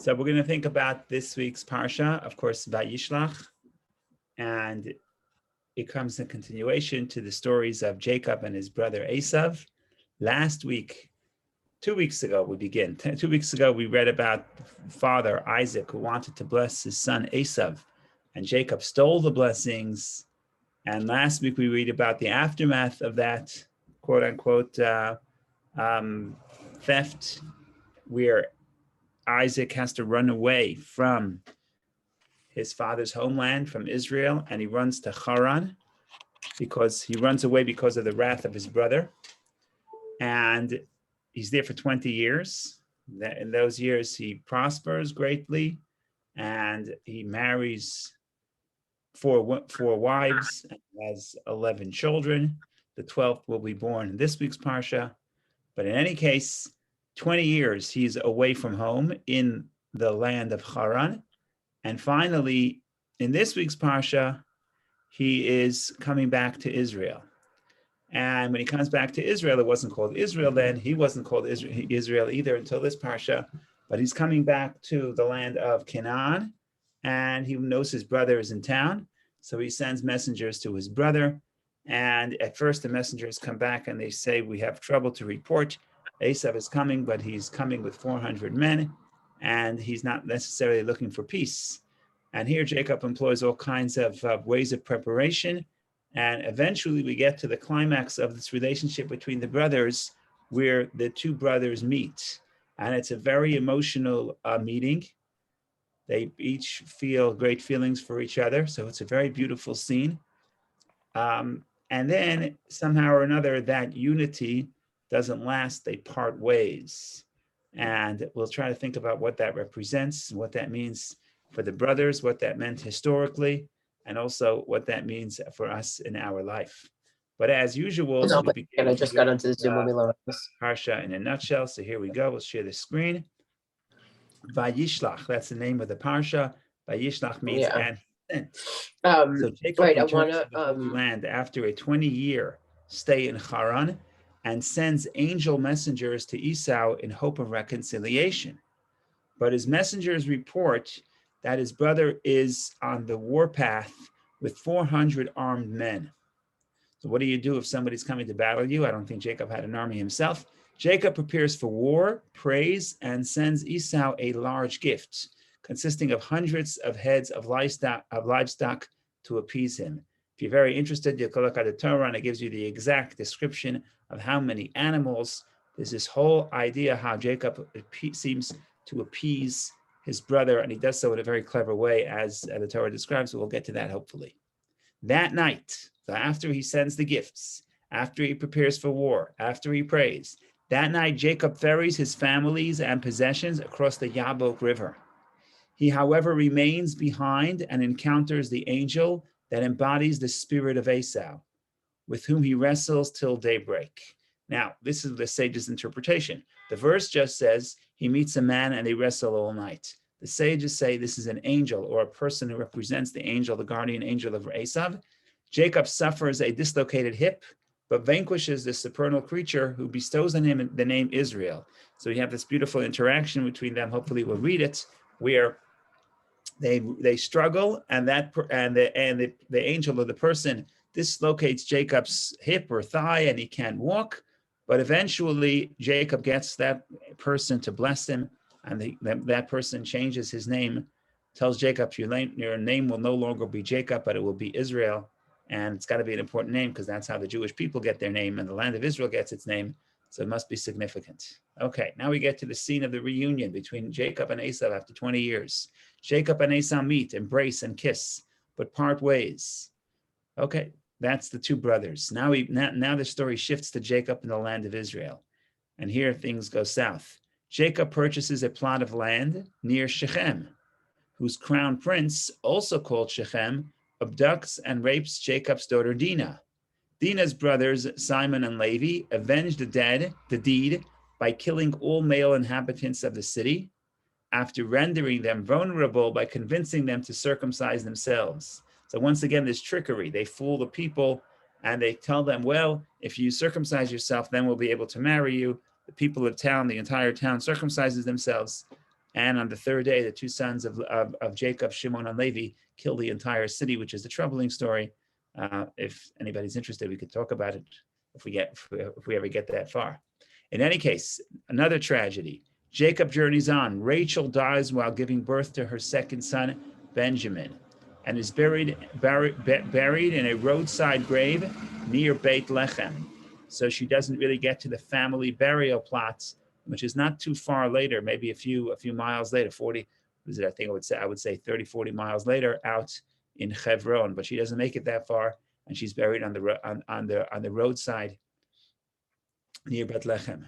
So we're going to think about this week's Parsha, of course, Vayishlach, and it comes in continuation to the stories of Jacob and his brother Esau. Last week, 2 weeks ago, we begin. 2 weeks ago, we read about father Isaac, who wanted to bless his son Esau, and Jacob stole the blessings. And last week, we read about the aftermath of that quote unquote theft, where Isaac has to run away from his father's homeland, from Israel, and he runs to Haran because he runs away because of the wrath of his brother. And he's there for 20 years. In those years, he prospers greatly, and he marries four wives and has 11 children. The 12th will be born in this week's Parsha. But in any case, 20 years he's away from home in the land of Haran. And finally, in this week's Parsha, he is coming back to Israel. And when he comes back to Israel, it wasn't called Israel then. He wasn't called Israel either until this Parsha. But he's coming back to the land of Canaan, and he knows his brother is in town. So he sends messengers to his brother. And at first, the messengers come back and they say, we have trouble to report. Esau is coming, but he's coming with 400 men, and he's not necessarily looking for peace. And here Jacob employs all kinds of ways of preparation. And eventually we get to the climax of this relationship between the brothers, where the two brothers meet. And it's a very emotional meeting. They each feel great feelings for each other. So it's a very beautiful scene. And then somehow or another, that unity doesn't last. They part ways. And we'll try to think about what that represents, what that means for the brothers, what that meant historically, and also what that means for us in our life. But as usual, I just got onto the Zoom. Parsha in a nutshell. So here we go. We'll share the screen. Vayishlach, that's the name of the Parsha. Vayishlach means and sent. So Jacob returns to the Holy Land after a 20-year stay in Haran and sends angel messengers to Esau in hope of reconciliation. But his messengers report that his brother is on the warpath with 400 armed men. So what do you do if somebody's coming to battle you? I don't think Jacob had an army himself. Jacob prepares for war, prays, and sends Esau a large gift consisting of hundreds of heads of livestock to appease him. If you're very interested, you can look at the Torah, and it gives you the exact description of how many animals. There's this whole idea how Jacob seems to appease his brother, and he does so in a very clever way, as the Torah describes. So we'll get to that hopefully. That night, so after he sends the gifts, after he prepares for war, after he prays, that night Jacob ferries his families and possessions across the Yabok River. He, however, remains behind and encounters the angel that embodies the spirit of Esau, with whom he wrestles till daybreak. Now, this is the sage's interpretation. The verse just says he meets a man and they wrestle all night. The sages say this is an angel, or a person who represents the angel, the guardian angel of Esau. Jacob suffers a dislocated hip, but vanquishes the supernal creature who bestows on him the name Israel. So you have this beautiful interaction between them. Hopefully we'll read it, where they struggle, and the angel or the person dislocates Jacob's hip or thigh, and he can't walk. But eventually, Jacob gets that person to bless him, and that person changes his name, tells Jacob, your name will no longer be Jacob, but it will be Israel. And it's got to be an important name because that's how the Jewish people get their name, and the land of Israel gets its name. So it must be significant. Okay, now we get to the scene of the reunion between Jacob and Esau after 20 years. Jacob and Esau meet, embrace, and kiss, but part ways. Okay, that's the two brothers. Now the story shifts to Jacob in the land of Israel. And here things go south. Jacob purchases a plot of land near Shechem, whose crown prince, also called Shechem, abducts and rapes Jacob's daughter Dinah. Dinah's brothers, Simon and Levi, avenge the deed by killing all male inhabitants of the city, after rendering them vulnerable by convincing them to circumcise themselves. So once again, there's trickery. They fool the people, and they tell them, well, if you circumcise yourself, then we'll be able to marry you. The people of town, the entire town circumcises themselves. And on the third day, the two sons of Jacob, Shimon and Levi, kill the entire city, which is a troubling story. If anybody's interested, we could talk about it if we ever get that far. In any case, another tragedy. Jacob journeys on. Rachel dies while giving birth to her second son, Benjamin, and is buried in a roadside grave near Beit Lechem. So she doesn't really get to the family burial plots, which is not too far later, maybe a few miles later, 40, I think I would say 30, 40 miles later, out in Hebron, but she doesn't make it that far, and she's buried on the roadside near Beit Lechem.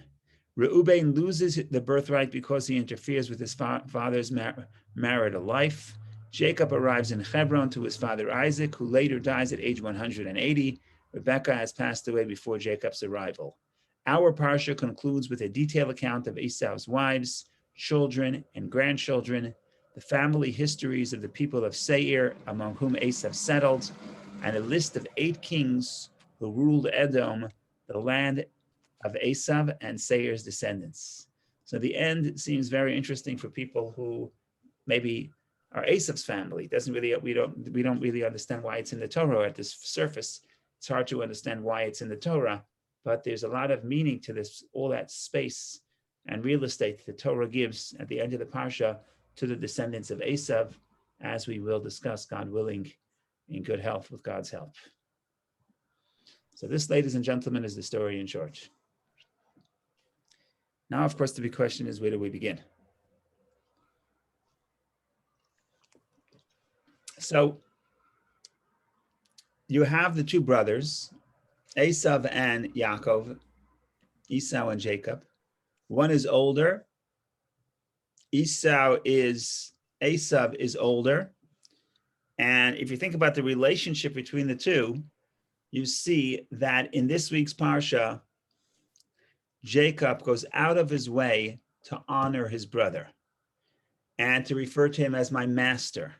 Reuben loses the birthright because he interferes with his father's marital life. Jacob arrives in Hebron to his father Isaac, who later dies at age 180. Rebekah has passed away before Jacob's arrival. Our parsha concludes with a detailed account of Esau's wives, children, and grandchildren, the family histories of the people of Seir, among whom Esau settled, and a list of 8 kings who ruled Edom, the land of Esau and Seir's descendants. So the end seems very interesting for people who maybe are Esau's family. We don't really understand why it's in the Torah at this surface. It's hard to understand why it's in the Torah, but there's a lot of meaning to this, all that space and real estate the Torah gives at the end of the parsha to the descendants of Esau, as we will discuss, God willing, in good health with God's help. So this, ladies and gentlemen, is the story in short. Now, of course, the big question is, where do we begin? So you have the two brothers, Esau and Yaakov, Esau and Jacob. One is older. Esau is older. And if you think about the relationship between the two, you see that in this week's parsha, Jacob goes out of his way to honor his brother and to refer to him as my master.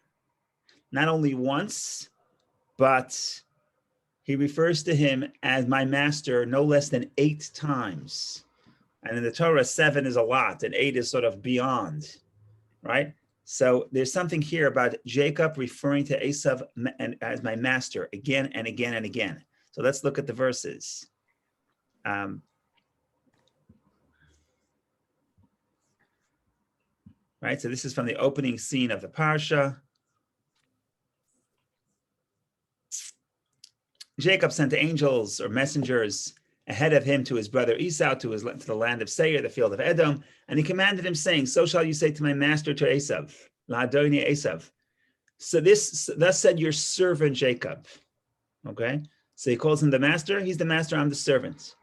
Not only once, but he refers to him as my master no less than 8 times. And in the Torah, 7 is a lot, and 8 is sort of beyond, right? So there's something here about Jacob referring to Esau as my master again and again and again. So let's look at the verses. Right, so this is from the opening scene of the parsha. Jacob sent angels or messengers ahead of him to his brother Esau, to the land of Seir, the field of Edom, and he commanded him, saying, "So shall you say to my master, to Esau, La'adoni Esau. So thus said your servant Jacob." Okay, so he calls him the master. He's the master. I'm the servant.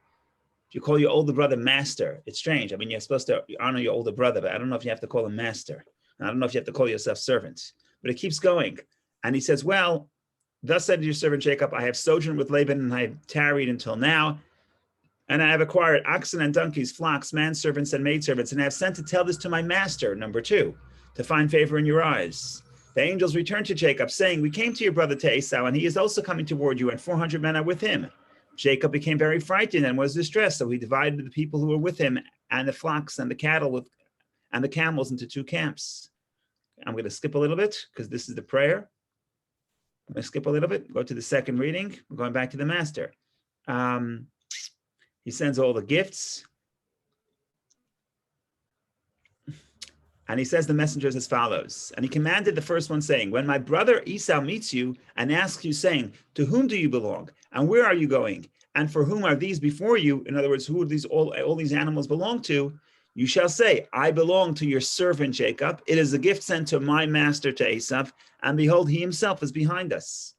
If you call your older brother master, it's strange. I mean, you're supposed to honor your older brother, but I don't know if you have to call him master. I don't know if you have to call yourself servant. But it keeps going, and he says, "Well, thus said your servant Jacob, I have sojourned with Laban, and I have tarried until now. And I have acquired oxen and donkeys, flocks, manservants and maidservants, and I have sent to tell this to my master," number 2, "to find favor in your eyes." The angels returned to Jacob, saying, "We came to your brother to Esau, and he is also coming toward you, and 400 men are with him." Jacob became very frightened and was distressed, so he divided the people who were with him and the flocks and the cattle and the camels into 2 camps. I'm going to skip a little bit because this is the prayer. I'm going to skip a little bit, go to the second reading. We're going back to the master. He sends all the gifts. And he says the messengers as follows. And he commanded the first one, saying, "When my brother Esau meets you and asks you, saying, 'To whom do you belong? And where are you going? And for whom are these before you?' In other words, who are these all these animals belong to? You shall say, 'I belong to your servant Jacob. It is a gift sent to my master to Esau. And behold, he himself is behind us.'"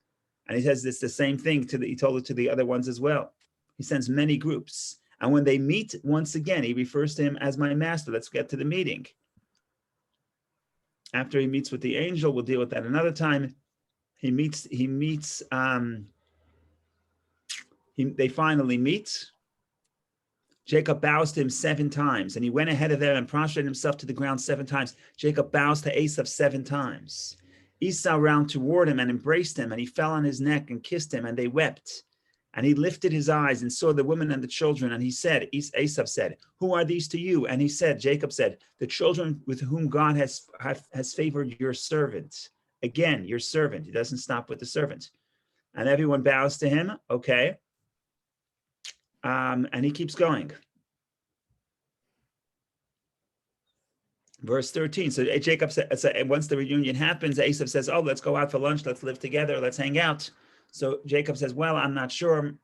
And he says this the same thing he told it to the other ones as well. He sends many groups. And when they meet once again, he refers to him as my master. Let's get to the meeting. After he meets with the angel, we'll deal with that another time. They finally meet. Jacob bows to him 7 times, and he went ahead of them and prostrated himself to the ground 7 times. Jacob bows to Esau 7 times. Esau ran toward him and embraced him, and he fell on his neck and kissed him, and they wept. And he lifted his eyes and saw the women and the children. And he said, Esau said, who are these to you? And he said, Jacob said, the children with whom God has favored your servant. Again, your servant. He doesn't stop with the servant. And everyone bows to him. Okay. And he keeps going. Verse 13. So Jacob said, once the reunion happens, Esau says, oh, let's go out for lunch. Let's live together. Let's hang out. So Jacob says, well, I'm not sure. It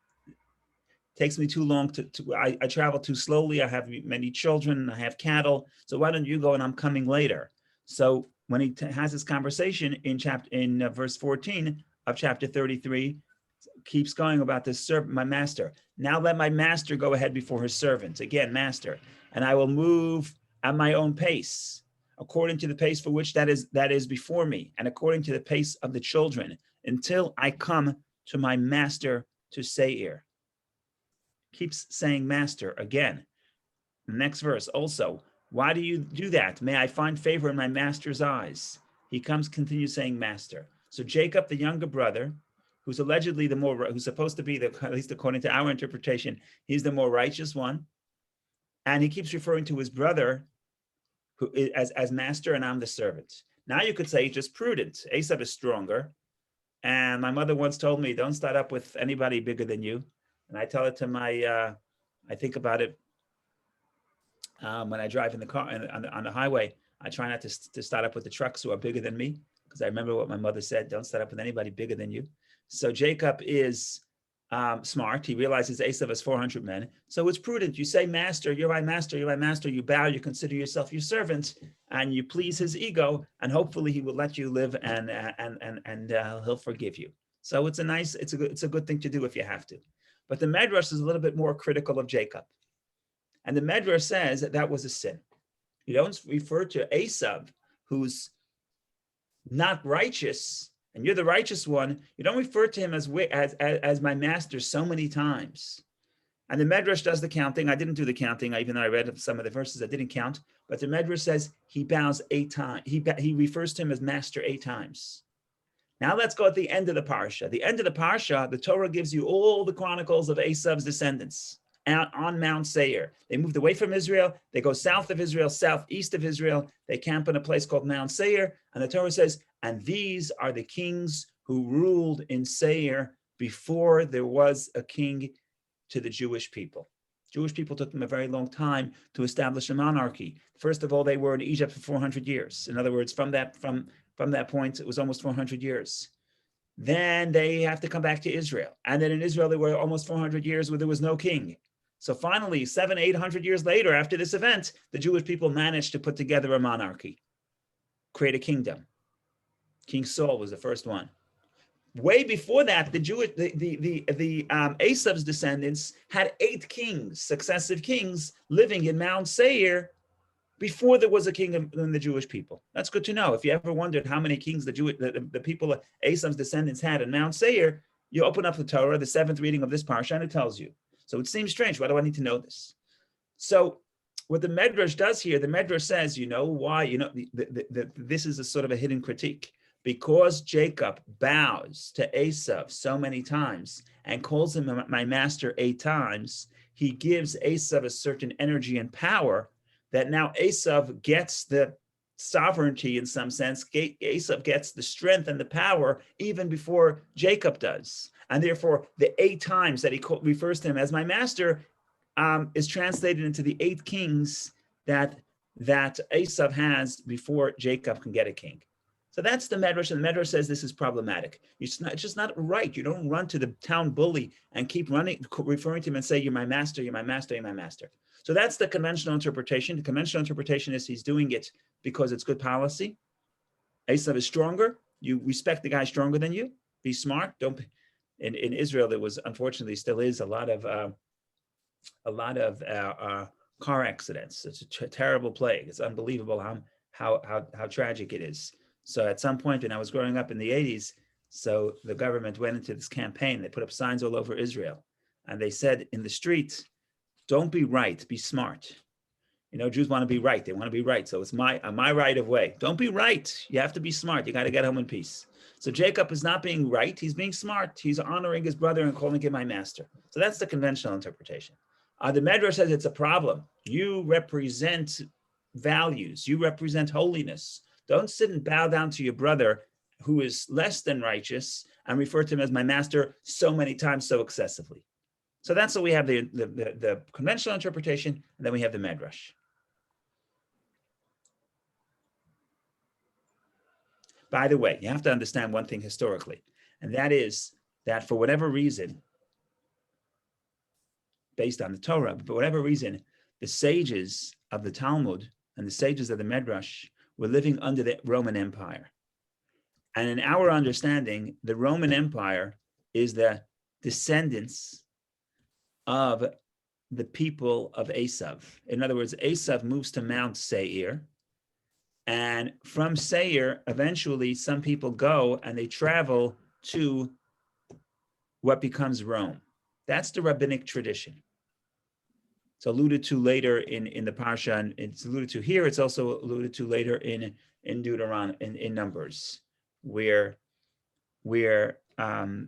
takes me too long I travel too slowly. I have many children. I have cattle. So why don't you go and I'm coming later? So when he has this conversation in verse 14 of chapter 33, keeps going about this servant, my master. Now let my master go ahead before his servant. Again, master. And I will move at my own pace, according to the pace for which that is before me, and according to the pace of the children, until I come to my master to Seir. Keeps saying master again. The next verse also, why do you do that? May I find favor in my master's eyes. He continues saying master. So Jacob, the younger brother, who's allegedly who's supposed to be at least according to our interpretation, he's the more righteous one. And he keeps referring to his brother who as master, and I'm the servant. Now you could say he's just prudent. Esau is stronger. And my mother once told me, don't start up with anybody bigger than you. And I tell it to I think about it when I drive in the car on the highway. I try not to start up with the trucks who are bigger than me, because I remember what my mother said, don't start up with anybody bigger than you. So Jacob is smart. He realizes Esau has 400 men. So it's prudent. You say, master, you're my master, you're my master. You bow, you consider yourself your servant, and you please his ego, and hopefully he will let you live and he'll forgive you. So it's a good thing to do if you have to. But the Medrash is a little bit more critical of Jacob. And the Medrash says that was a sin. You don't refer to Esau, who's not righteous, and you're the righteous one. You don't refer to him as my master so many times. And the Medrash does the counting. I didn't do the counting, even though I read some of the verses. I didn't count. But the Medrash says he bows 8 times. He refers to him as master 8 times. Now let's go at the end of the parsha. The end of the parsha, the Torah gives you all the chronicles of Esau's descendants out on Mount Seir. They moved away from Israel. They go south of Israel, southeast of Israel. They camp in a place called Mount Seir. And the Torah says, and these are the kings who ruled in Seir before there was a king to the Jewish people. Jewish people took them a very long time to establish a monarchy. First of all, they were in Egypt for 400 years. In other words, from that point, it was almost 400 years. Then they have to come back to Israel. And then in Israel, there were almost 400 years where there was no king. So finally, 700-800 years later, after this event, the Jewish people managed to put together a monarchy, create a kingdom. King Saul was the first one. Way before that, Esau's descendants had 8 kings, successive kings, living in Mount Seir before there was a king in the Jewish people. That's good to know. If you ever wondered how many kings the people of Esau's descendants had in Mount Seir, you open up the Torah, the 7th reading of this parsha, and it tells you. So it seems strange. Why do I need to know this? So what the Medrash does here, the Medrash says, you know why? This is a sort of a hidden critique. Because Jacob bows to Esau so many times and calls him my master 8 times, he gives Esau a certain energy and power that now Esau gets the sovereignty in some sense. Esau gets the strength and the power even before Jacob does. And therefore, the 8 times that he refers to him as my master is translated into the 8 kings that Esau has before Jacob can get a king. So that's the Medrash, and the Medrash says this is problematic. It's just not right. You don't run to the town bully and keep referring to him and say, you're my master, you're my master, you're my master. So that's the conventional interpretation. The conventional interpretation is he's doing it because it's good policy. Esau is stronger. You respect the guy stronger than you. Be smart. Don't. In Israel, there was, unfortunately, still is a lot of car accidents. It's a terrible plague. It's unbelievable how tragic it is. So at some point when I was growing up in the 80s, so the government went into this campaign. They put up signs all over Israel. And they said in the street, don't be right, be smart. Jews want to be right. They want to be right. So it's my right of way. Don't be right. You have to be smart. You got to get home in peace. So Jacob is not being right. He's being smart. He's honoring his brother and calling him my master. So that's the conventional interpretation. The Medrash says it's a problem. You represent values. You represent holiness. Don't sit and bow down to your brother who is less than righteous and refer to him as my master so many times, so excessively. So that's what we have the conventional interpretation, and then we have the Medrash. By the way, you have to understand one thing historically, and that is that for whatever reason, based on the Torah, but for whatever reason, the sages of the Talmud and the sages of the Medrash were living under the Roman Empire. And in our understanding, the Roman Empire is the descendants of the people of Esau. In other words, Esau moves to Mount Seir, and from Seir, eventually some people go and they travel to what becomes Rome. That's the rabbinic tradition. It's alluded to later in the Parsha, and it's alluded to here. It's also alluded to later in Deuteronomy, in Numbers, where Bilam,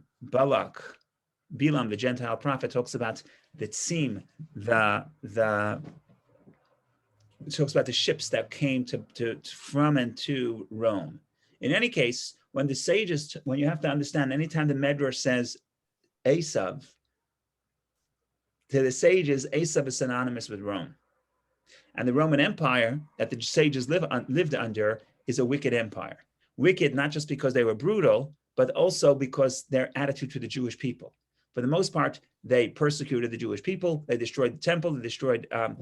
the Gentile prophet, talks about the tzim, it talks about the ships that came from and to Rome. In any case, when you have to understand, anytime the Medrash says Esau, to the sages, Esau is synonymous with Rome. And the Roman Empire that the sages lived under is a wicked empire. Wicked not just because they were brutal, but also because their attitude to the Jewish people. For the most part, they persecuted the Jewish people. They destroyed the temple. They destroyed not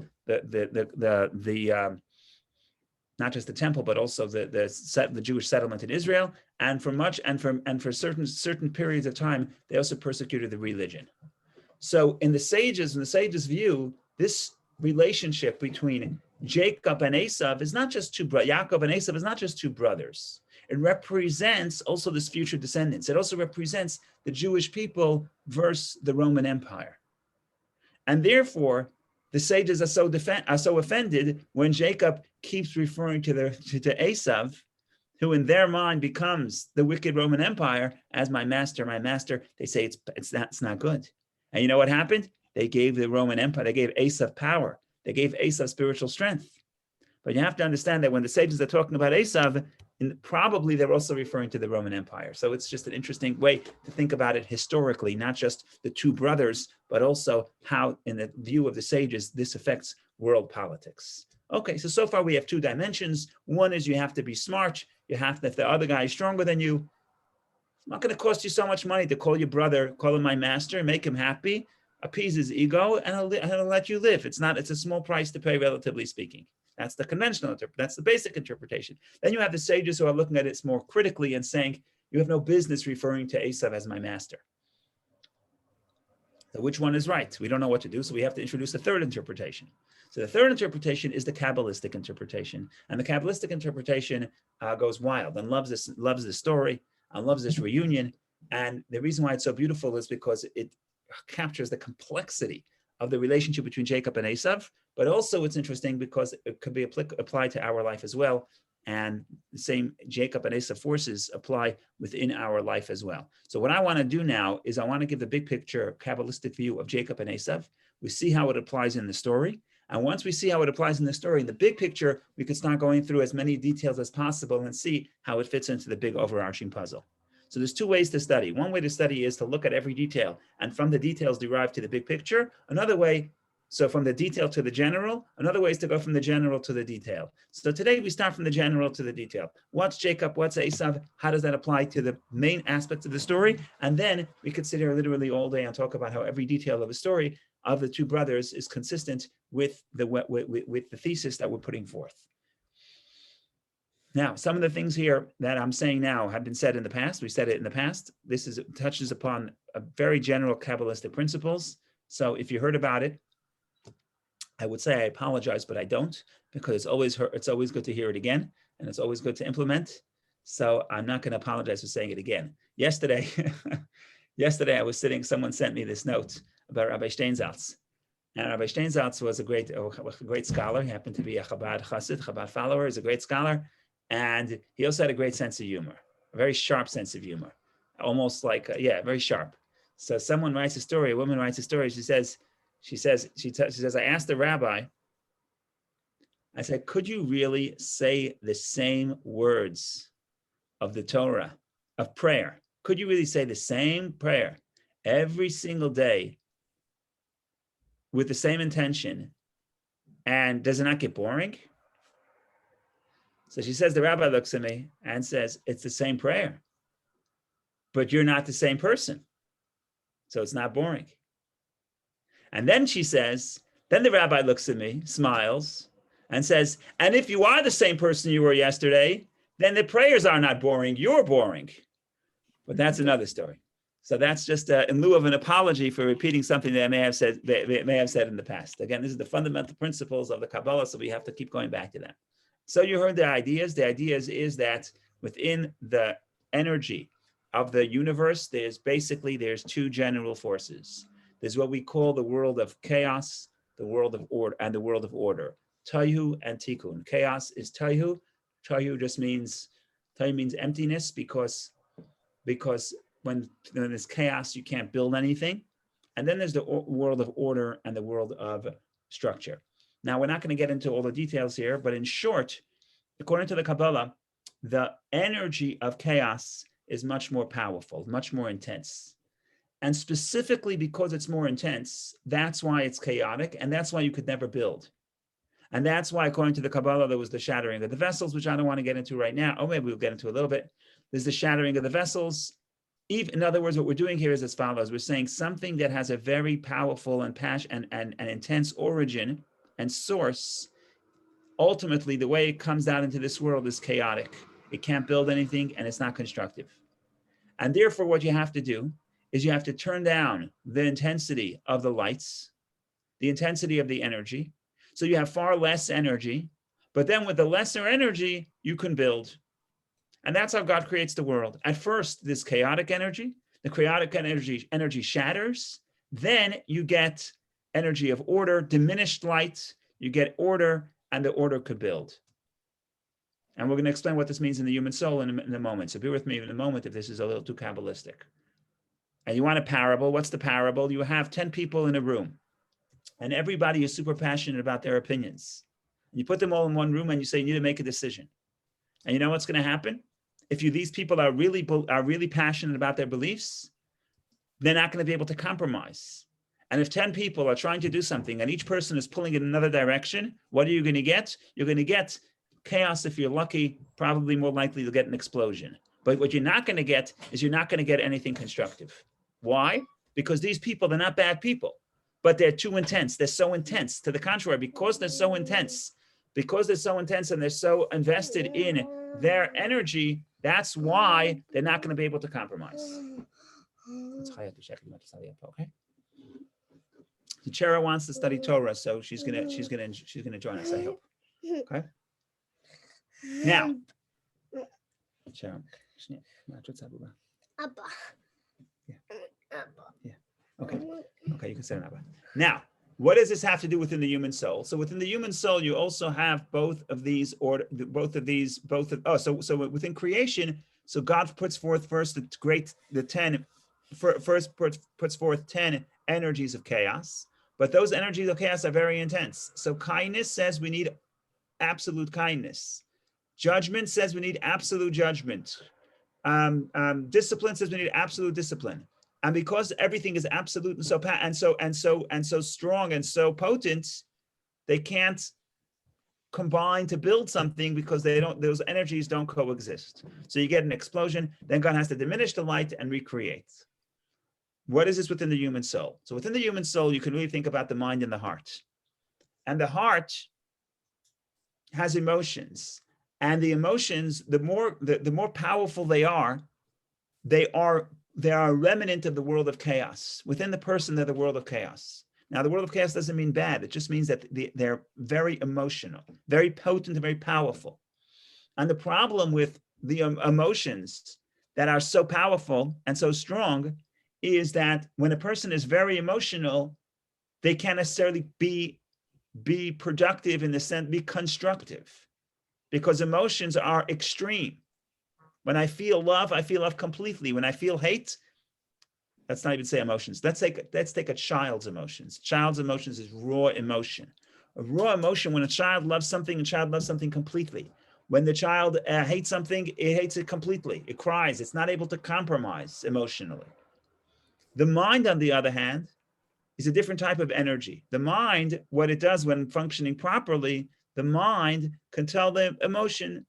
just the temple, but also the Jewish settlement in Israel. And for certain periods of time, they also persecuted the religion. So in the sages' view, this relationship between Jacob and Esau is not just Yaakov and Esau is not just two brothers. It represents also this future descendants. It also represents the Jewish people versus the Roman Empire. And therefore, the sages are so offended when Jacob keeps referring to Esau, who in their mind becomes the wicked Roman Empire, as my master, my master. They say it's not good. And you know what happened? They gave the Roman Empire, they gave Esau power. They gave Esau spiritual strength. But you have to understand that when the sages are talking about Esau, probably they're also referring to the Roman Empire. So it's just an interesting way to think about it historically, not just the two brothers, but also how, in the view of the sages, this affects world politics. Okay, so far we have two dimensions. One is you have to be smart. If the other guy is stronger than you, it's not going to cost you so much money to call your brother, call him my master, make him happy, appease his ego, and he'll let you live. It's a small price to pay, relatively speaking. That's the conventional that's the basic interpretation. Then you have the sages who are looking at it more critically and saying, you have no business referring to Esau as my master. So which one is right? We don't know what to do, so we have to introduce a third interpretation. So the third interpretation is the Kabbalistic interpretation. And the Kabbalistic interpretation goes wild and loves this story and loves this reunion. And the reason why it's so beautiful is because it captures the complexity of the relationship between Jacob and Esau, but also it's interesting because it could be applied to our life as well. And the same Jacob and Esau forces apply within our life as well. So what I want to do now is I want to give the big picture Kabbalistic view of Jacob and Esau. We see how it applies in the story. And once we see how it applies in the story, in the big picture, we can start going through as many details as possible and see how it fits into the big overarching puzzle. So there's two ways to study. One way to study is to look at every detail and from the details derive to the big picture. Another way, so from the detail to the general. Another way is to go from the general to the detail. So today we start from the general to the detail. What's Jacob? What's Esau? How does that apply to the main aspects of the story? And then we could sit here literally all day and talk about how every detail of the story of the two brothers is consistent with the thesis that we're putting forth. Now, some of the things here that I'm saying now have been said in the past. We said it in the past. This touches upon a very general Kabbalistic principles. So if you heard about it, I would say I apologize, but I don't, because it's always good to hear it again, and it's always good to implement. So I'm not going to apologize for saying it again. Yesterday I was someone sent me this note about Rabbi Steinsaltz, And Rabbi Steinsaltz was a great scholar. He happened to be a Chabad Chassid, Chabad follower. He's a great scholar. And he also had a great sense of humor, a very sharp sense of humor, almost like, very sharp. So someone writes a story, a woman writes a story. She says, I asked the rabbi, I said, could you really say the same words of the Torah, of prayer? Could you really say the same prayer every single day with the same intention? And does it not get boring? So she says, the rabbi looks at me and says, it's the same prayer, but you're not the same person. So it's not boring. And then she says, then the rabbi looks at me, smiles, and says, and if you are the same person you were yesterday, then the prayers are not boring, you're boring. But that's another story. So that's just in lieu of an apology for repeating something that I may have said in the past. Again, this is the fundamental principles of the Kabbalah, so we have to keep going back to them. So you heard the ideas. The ideas is that within the energy of the universe, there's two general forces. There's what we call the world of chaos, the world of order, and the world of order. Tayhu and Tikkun. Chaos is Tayhu. Tayhu means emptiness because when there's chaos, you can't build anything. And then there's the world of order and the world of structure. Now, we're not going to get into all the details here, but in short, according to the Kabbalah, the energy of chaos is much more powerful, much more intense. And specifically because it's more intense, that's why it's chaotic, and that's why you could never build. And that's why, according to the Kabbalah, there was the shattering of the vessels, which I don't want to get into right now. Oh, maybe we'll get into a little bit. There's the shattering of the vessels. In other words, what we're doing here is as follows. We're saying something that has a very powerful and intense origin and source. Ultimately, the way it comes out into this world is chaotic. It can't build anything, and it's not constructive. And therefore, what you have to do is you have to turn down the intensity of the lights, the intensity of the energy. So you have far less energy, but then with the lesser energy, you can build. And that's how God creates the world. At first, this chaotic energy, the chaotic energy shatters. Then you get energy of order, diminished light, you get order, and the order could build. And we're going to explain what this means in the human soul in a moment. So be with me in a moment if this is a little too Kabbalistic. And you want a parable. What's the parable? You have 10 people in a room, and everybody is super passionate about their opinions. And you put them all in one room and you say, you need to make a decision. And you know what's going to happen? If these people are really passionate about their beliefs, they're not going to be able to compromise. And if 10 people are trying to do something and each person is pulling in another direction, what are you going to get? You're going to get chaos. If you're lucky, probably more likely you'll get an explosion. But what you're not going to get is you're not going to get anything constructive. Why? Because these people, they're not bad people, but they're too intense. They're so intense. To the contrary, because they're so intense and they're so invested in their energy, that's why they're not going to be able to compromise. Okay. So Chera wants to study Torah, so she's gonna join us, I hope. Okay. Now, Chera. Abba. Yeah. Okay, you can say an Abba. Now, what does this have to do within the human soul? So within the human soul, you also have so within creation, so God puts forth first puts forth 10 energies of chaos, but those energies of chaos are very intense. So kindness says we need absolute kindness. Judgment says we need absolute judgment. Discipline says we need absolute discipline. And because everything is absolute and so strong and so potent, they can't combine to build something because those energies don't coexist. So you get an explosion, then God has to diminish the light and recreate. What is this within the human soul? So within the human soul, you can really think about the mind and the heart. And the heart has emotions. And the emotions, the more powerful they are a remnant of the world of chaos. Within the person, they're the world of chaos. Now, the world of chaos doesn't mean bad. It just means that they're very emotional, very potent, and very powerful. And the problem with the emotions that are so powerful and so strong is that when a person is very emotional, they can't necessarily be productive in the sense, be constructive, because emotions are extreme. When I feel love completely. When I feel hate, let's not even say emotions. Let's take a child's emotions. Child's emotions is raw emotion. A raw emotion, when a child loves something, completely. When the child hates something, it hates it completely. It cries. It's not able to compromise emotionally. The mind, on the other hand, is a different type of energy. The mind, what it does when functioning properly, the mind can tell the emotion,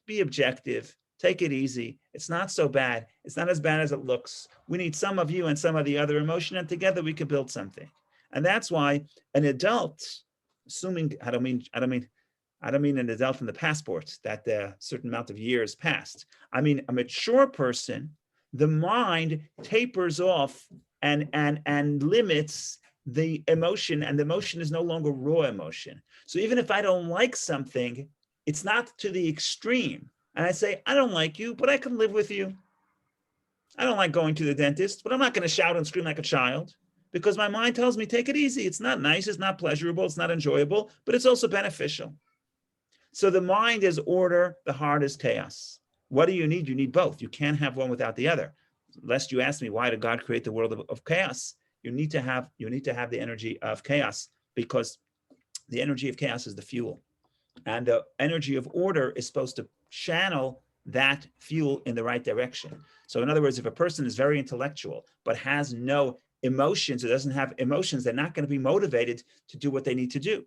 be objective, take it easy. It's not so bad. It's not as bad as it looks. We need some of you and some of the other emotion, and together we can build something. And that's why an adult, assuming, I don't mean an adult in the passport that a certain amount of years passed. I mean a mature person, the mind tapers off and limits the emotion, and the emotion is no longer raw emotion. So even if I don't like something, it's not to the extreme. And I say, I don't like you, but I can live with you. I don't like going to the dentist, but I'm not going to shout and scream like a child, because my mind tells me, take it easy. It's not nice, it's not pleasurable, it's not enjoyable, but it's also beneficial. So the mind is order, the heart is chaos. What do you need? You need both. You can't have one without the other. Lest you ask me, why did God create the world of chaos? You need to have the energy of chaos, because the energy of chaos is the fuel. And the energy of order is supposed to channel that fuel in the right direction. So in other words, if a person is very intellectual, but has no emotions, or doesn't have emotions, they're not going to be motivated to do what they need to do.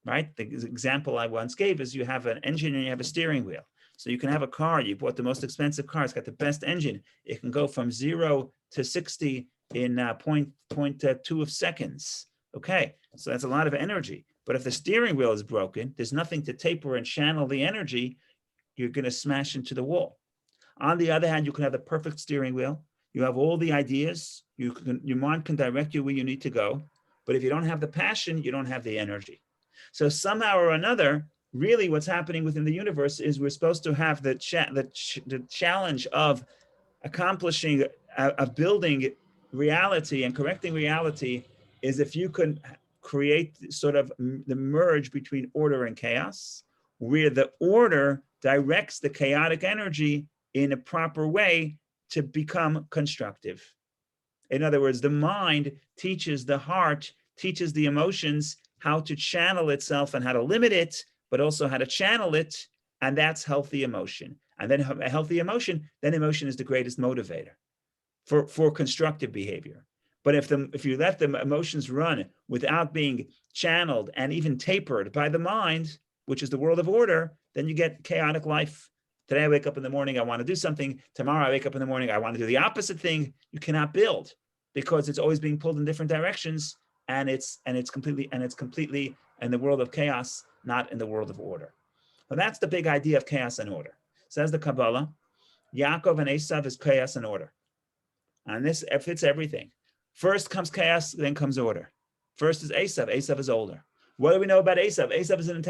Right? The example I once gave is, you have an engine and you have a steering wheel. So you can have a car, you bought the most expensive car, it's got the best engine. It can go from 0 to 60 in 0.2 of seconds. Okay, so that's a lot of energy. But if the steering wheel is broken, there's nothing to taper and channel the energy, you're going to smash into the wall. On the other hand, you can have the perfect steering wheel. You have all the ideas. Your mind can direct you where you need to go. But if you don't have the passion, you don't have the energy. So somehow or another, really what's happening within the universe is we're supposed to have the challenge of accomplishing, of building reality and correcting reality, is if you can create sort of the merge between order and chaos, where the order directs the chaotic energy in a proper way to become constructive. In other words, the mind teaches the heart, teaches the emotions how to channel itself and how to limit it, but also how to channel it. And that's healthy emotion. And then a healthy emotion, then emotion is the greatest motivator for constructive behavior. But if you let the emotions run without being channeled and even tapered by the mind, which is the world of order, then you get chaotic life. Today I wake up in the morning, I want to do something. Tomorrow I wake up in the morning, I want to do the opposite thing. You cannot build, because it's always being pulled in different directions, and it's completely in the world of chaos, not in the world of order. Well, that's the big idea of chaos and order. Says the Kabbalah, Yaakov and Esau is chaos and order. And this fits everything. First comes chaos, then comes order. First is Esau. Esau is older. What do we know about Esau? Esau is an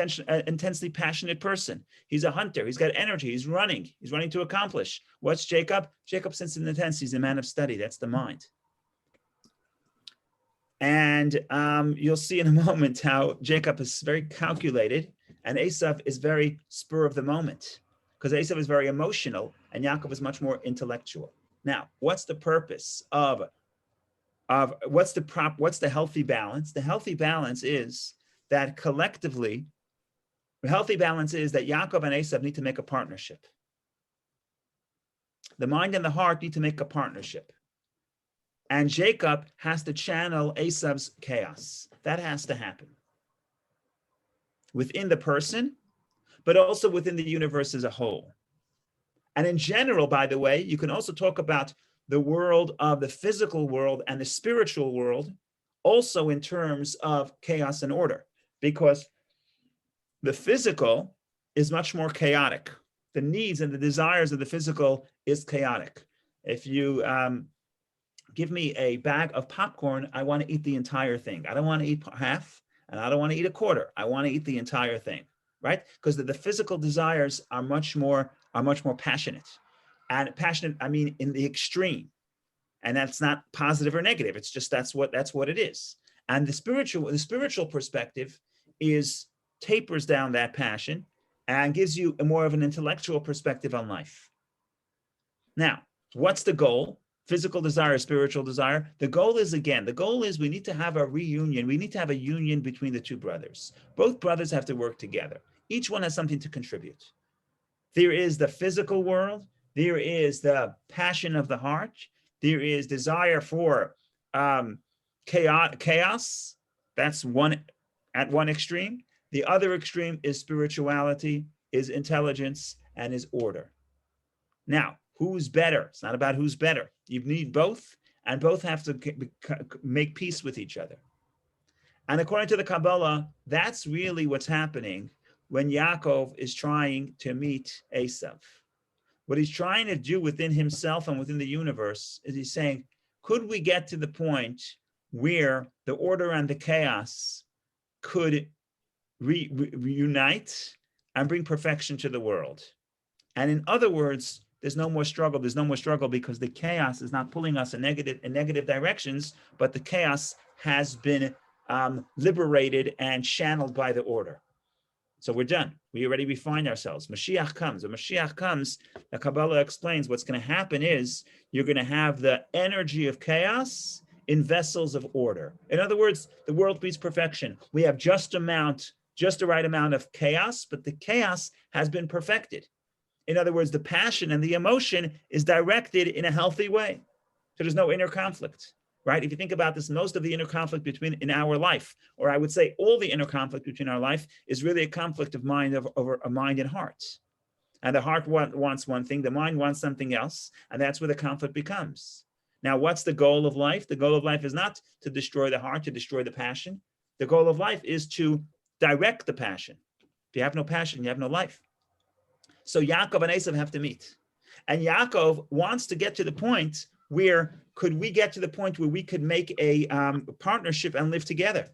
intensely passionate person. He's a hunter. He's got energy. He's running. He's running to accomplish. What's Jacob? Jacob, since in the tense, he's a man of study. That's the mind. And you'll see in a moment how Jacob is very calculated, and Esau is very spur of the moment, because Esau is very emotional, and Yaakov is much more intellectual. Now, what's the purpose of what's the healthy balance? The healthy balance is that collectively, the healthy balance is that Yaakov and Esau need to make a partnership. The mind and the heart need to make a partnership. And Jacob has to channel Esau's chaos. That has to happen within the person, but also within the universe as a whole. And in general, by the way, you can also talk about the world of the physical world and the spiritual world, also in terms of chaos and order, because the physical is much more chaotic. The needs and the desires of the physical is chaotic. If you give me a bag of popcorn, I want to eat the entire thing. I don't want to eat half, and I don't want to eat a quarter. I want to eat the entire thing, right? Because the physical desires are much more passionate. And passionate, I mean, in the extreme. And that's not positive or negative. It's just that's what it is. And the spiritual perspective tapers down that passion and gives you a more of an intellectual perspective on life. Now, what's the goal? Physical desire, spiritual desire. The goal is we need to have a reunion. We need to have a union between the two brothers. Both brothers have to work together. Each one has something to contribute. There is the physical world. There is the passion of the heart. There is desire for chaos. That's at one extreme. The other extreme is spirituality, is intelligence, and is order. Now, who's better? It's not about who's better. You need both, and both have to make peace with each other. And according to the Kabbalah, that's really what's happening when Yaakov is trying to meet Esau. What he's trying to do within himself and within the universe is he's saying, could we get to the point where the order and the chaos could reunite and bring perfection to the world? And in other words, there's no more struggle. There's no more struggle because the chaos is not pulling us in negative directions, but the chaos has been liberated and channeled by the order. So we're done. We already refined ourselves. Mashiach comes. When Mashiach comes, the Kabbalah explains what's going to happen is you're going to have the energy of chaos in vessels of order. In other words, the world beats perfection. We have just the right amount of chaos, but the chaos has been perfected. In other words, the passion and the emotion is directed in a healthy way. So there's no inner conflict. Right? If you think about this, most of the inner conflict in our life, or I would say all the inner conflict between our life, is really a conflict of mind over a mind and heart. And the heart wants one thing, the mind wants something else, and that's where the conflict becomes. Now, what's the goal of life? The goal of life is not to destroy the heart, to destroy the passion. The goal of life is to direct the passion. If you have no passion, you have no life. So Yaakov and Esau have to meet. And Yaakov wants to get to the point where could we get to the point where we could make a partnership and live together?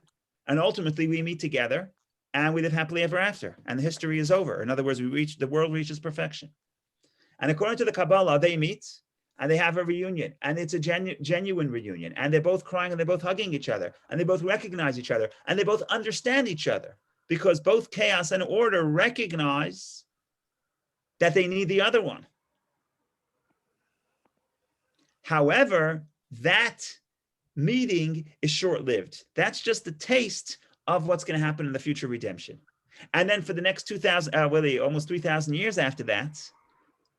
And ultimately we meet together and we live happily ever after. And the history is over. In other words, the world reaches perfection. And according to the Kabbalah, they meet and they have a reunion. And it's a genuine reunion. And they're both crying and they're both hugging each other. And they both recognize each other. And they both understand each other. Because both chaos and order recognize that they need the other one. However, that meeting is short-lived. That's just a taste of what's going to happen in the future redemption. And then for the next almost 3,000 years after that,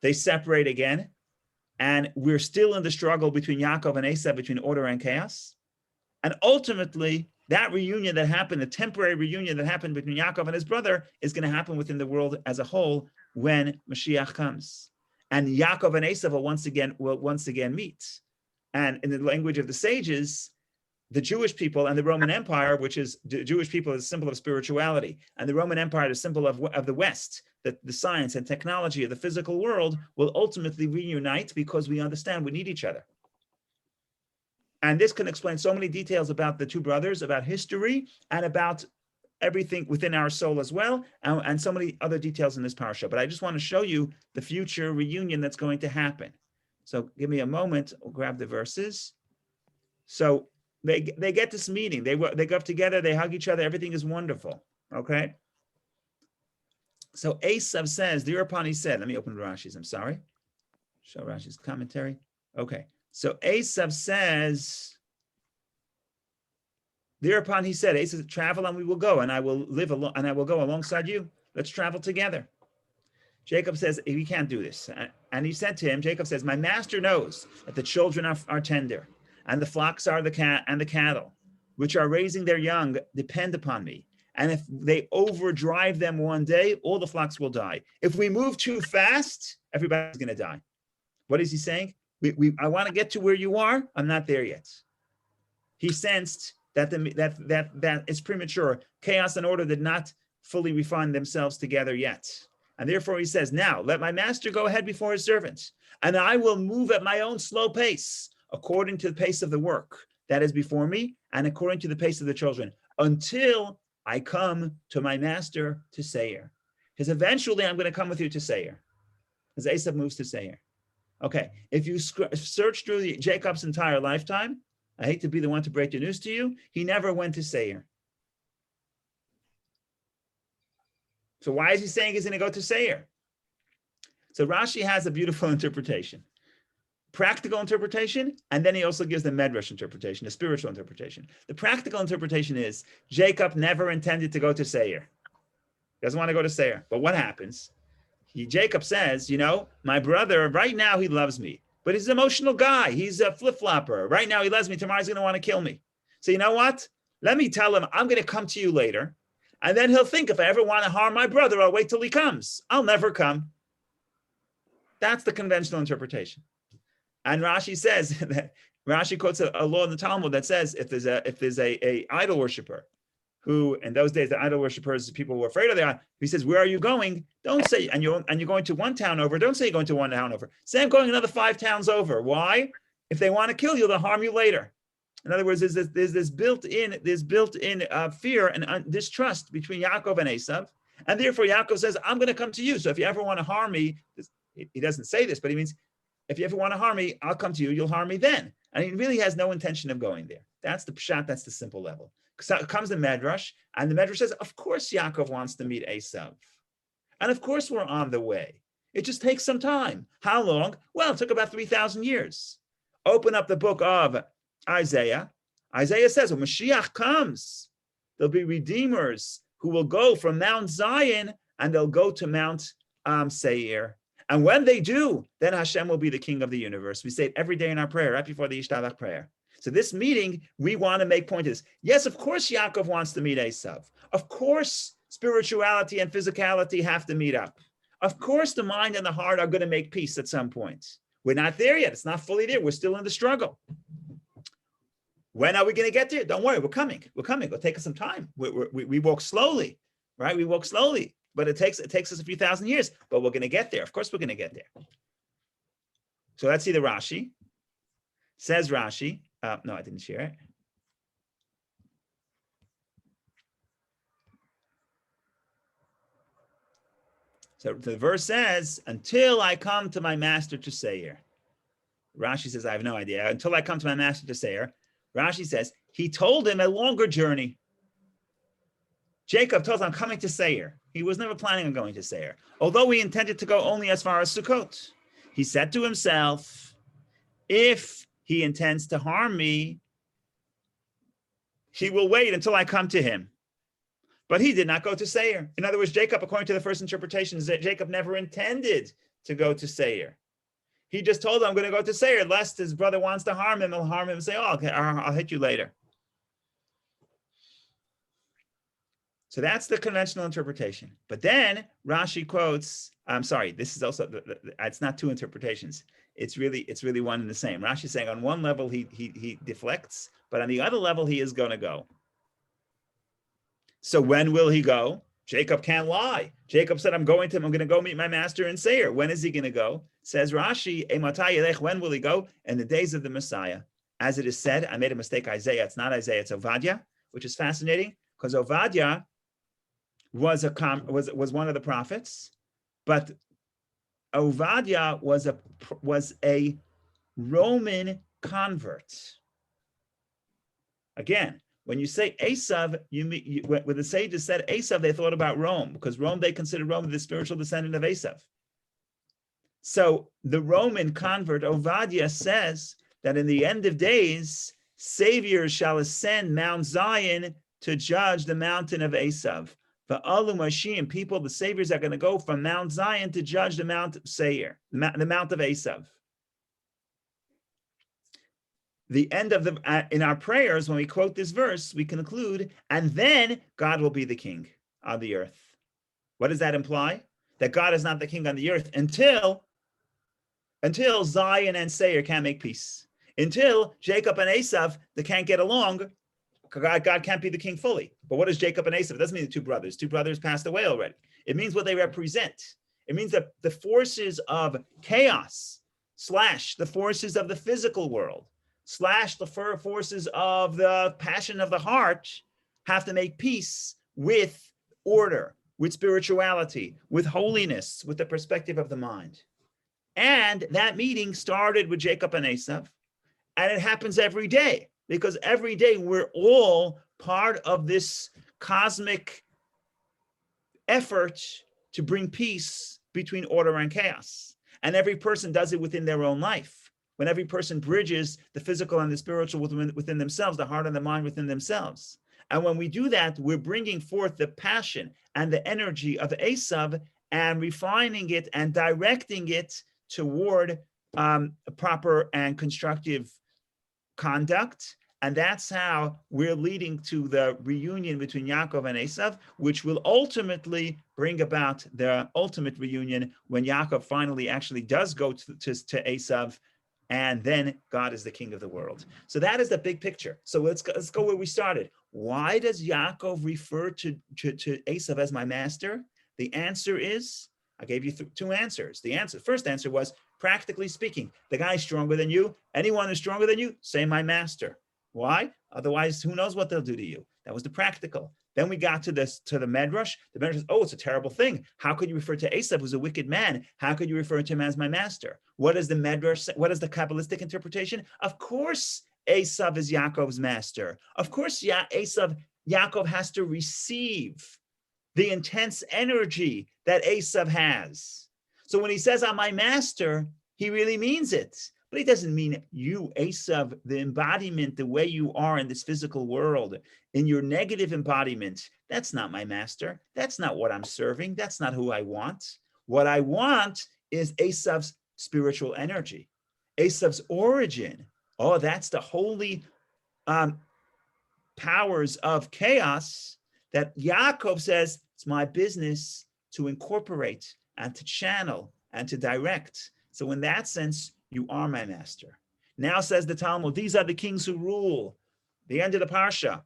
they separate again. And we're still in the struggle between Yaakov and Esau, between order and chaos. And ultimately, that reunion that happened, the temporary reunion that happened between Yaakov and his brother, is going to happen within the world as a whole when Mashiach comes. And Yaakov and Esau will once again meet. And in the language of the sages, the Jewish people and the Roman Empire, which is the Jewish people is a symbol of spirituality, and the Roman Empire is a symbol of the West, that the science and technology of the physical world will ultimately reunite because we understand we need each other. And this can explain so many details about the two brothers, about history, and about everything within our soul as well, and so many other details in this parasha. But I just want to show you the future reunion that's going to happen. So give me a moment. I'll grab the verses. So they get this meeting. They go up together. They hug each other. Everything is wonderful. Okay. So Esau says, thereupon he said, let me open Rashi's. I'm sorry. Show Rashi's commentary. Okay. So Esau says, thereupon he said, Esau, travel and we will go, and I will go alongside you. Let's travel together. Jacob says, we can't do this. And he said to him, Jacob says, my master knows that the children are tender, and the flocks are the cattle, which are raising their young, depend upon me. And if they overdrive them one day, all the flocks will die. If we move too fast, everybody's going to die. What is he saying? I want to get to where you are. I'm not there yet. He sensed that it's premature. Chaos and order did not fully refine themselves together yet. And therefore he says, now let my master go ahead before his servants, and I will move at my own slow pace, according to the pace of the work that is before me, and according to the pace of the children, until I come to my master to Seir. Because eventually I'm going to come with you to Seir. As Esau moves to Seir. Okay, if you search through Jacob's entire lifetime, I hate to be the one to break the news to you, he never went to Seir. So why is he saying he's going to go to Seir? So Rashi has a beautiful interpretation, practical interpretation, and then he also gives the Medrash interpretation, the spiritual interpretation. The practical interpretation is Jacob never intended to go to Seir. He doesn't want to go to Seir. But what happens? Jacob says, my brother, right now he loves me, but he's an emotional guy. He's a flip-flopper. Right now he loves me. Tomorrow he's going to want to kill me. So you know what? Let me tell him I'm going to come to you later. And then he'll think if I ever want to harm my brother, I'll wait till he comes. I'll never come. That's the conventional interpretation. And Rashi says that Rashi quotes a law in the Talmud that says if there's a idol worshiper who in those days the idol worshippers, people were afraid of the idol. He says, "Where are you going?" Don't say, and you're going to one town over. Don't say you're going to one town over. Say I'm going another 5 towns over. Why? If they want to kill you, they'll harm you later. In other words, there's this built-in fear and distrust between Yaakov and Esau, and therefore Yaakov says, "I'm going to come to you. So if you ever want to harm me," he doesn't say this, but he means, if you ever want to harm me, I'll come to you. You'll harm me then. And he really has no intention of going there. That's the pshat. That's the simple level. So comes the Medrash, and the Medrash says, of course Yaakov wants to meet Esau. And of course we're on the way. It just takes some time. How long? Well, it took about 3,000 years. Open up the book of Isaiah. Isaiah says, when Mashiach comes, there'll be redeemers who will go from Mount Zion and they'll go to Mount Seir. And when they do, then Hashem will be the king of the universe. We say it every day in our prayer, right before the Yishtabach prayer. So this meeting, we want to make point of this. Yes, of course, Yaakov wants to meet Esau. Of course, spirituality and physicality have to meet up. Of course, the mind and the heart are going to make peace at some point. We're not there yet. It's not fully there. We're still in the struggle. When are we going to get there? Don't worry. We're coming. We're coming. It'll take us some time. We walk slowly, right? We walk slowly, but it takes us a few thousand years, but we're going to get there. Of course, we're going to get there. So let's see the Rashi. Says Rashi. No, I didn't share it. So the verse says, until I come to my master to Seir. Rashi says, I have no idea. Until I come to my master to Seir. Rashi says, he told him a longer journey. Jacob told him, I'm coming to Seir. He was never planning on going to Seir, although he intended to go only as far as Sukkot. He said to himself, if he intends to harm me, he will wait until I come to him. But he did not go to Seir. In other words, Jacob, according to the first interpretation, is that Jacob never intended to go to Seir. He just told him, I'm going to go to Seir, lest his brother wants to harm him. He'll harm him and say, oh, okay, I'll hit you later. So that's the conventional interpretation. But then Rashi quotes, I'm sorry, this is also, it's not 2 interpretations. It's really one and the same. Rashi is saying on one level he deflects, but on the other level he is going to go. So when will he go? Jacob can't lie. Jacob said, I'm going to go meet my master in Seir. When is he going to go? Says Rashi, when will he go? In the days of the Messiah. As it is said, I made a mistake, Isaiah. It's not Isaiah, it's Ovadia, which is fascinating because Ovadia was one of the prophets, but Ovadia was a Roman convert. Again, when you say Esau, when the sages said Esau, they thought about Rome, because they considered Rome the spiritual descendant of Esau. So the Roman convert Ovadia says that in the end of days, saviors shall ascend Mount Zion to judge the mountain of Esau. The Alumashim people, the saviors are going to go from Mount Zion to judge the Mount Seir, the Mount of Esau. The end of in our prayers, when we quote this verse, we conclude, and then God will be the king on the earth. What does that imply? That God is not the king on the earth until Zion and Seir can't make peace. Until Jacob and Esau, they can't get along. God can't be the king fully. But what is Jacob and Esau? It doesn't mean the 2 brothers. 2 brothers passed away already. It means what they represent. It means that the forces of chaos / the forces of the physical world / the forces of the passion of the heart have to make peace with order, with spirituality, with holiness, with the perspective of the mind. And that meeting started with Jacob and Esau, and it happens every day, because every day we're all part of this cosmic effort to bring peace between order and chaos. And every person does it within their own life. When every person bridges the physical and the spiritual within themselves, the heart and the mind within themselves. And when we do that, we're bringing forth the passion and the energy of Esau and refining it and directing it toward a proper and constructive conduct. And that's how we're leading to the reunion between Yaakov and Esau, which will ultimately bring about the ultimate reunion when Yaakov finally actually does go to Esau, and then God is the king of the world. So that is the big picture. So let's go where we started. Why does Yaakov refer to Esau as my master? The answer is, I gave you two answers. First answer was, practically speaking, the guy's stronger than you. Anyone who's stronger than you, say my master. Why? Otherwise, who knows what they'll do to you? That was the practical. Then we got to the Medrash. The Medrash says, oh, it's a terrible thing. How could you refer to Esau, who's a wicked man? How could you refer to him as my master? What is the Medrash? What is the Kabbalistic interpretation? Of course, Esau is Yaakov's master. Of course, Yaakov has to receive the intense energy that Esau has. So when he says, I'm my master, he really means it. But he doesn't mean you, Esau, the embodiment, the way you are in this physical world, in your negative embodiment. That's not my master. That's not what I'm serving. That's not who I want. What I want is Esau's spiritual energy, Esau's origin. Oh, that's the holy powers of chaos that Yaakov says, it's my business to incorporate and to channel and to direct. So in that sense, you are my master. Now says the Talmud, these are the kings who rule. The end of the Parsha.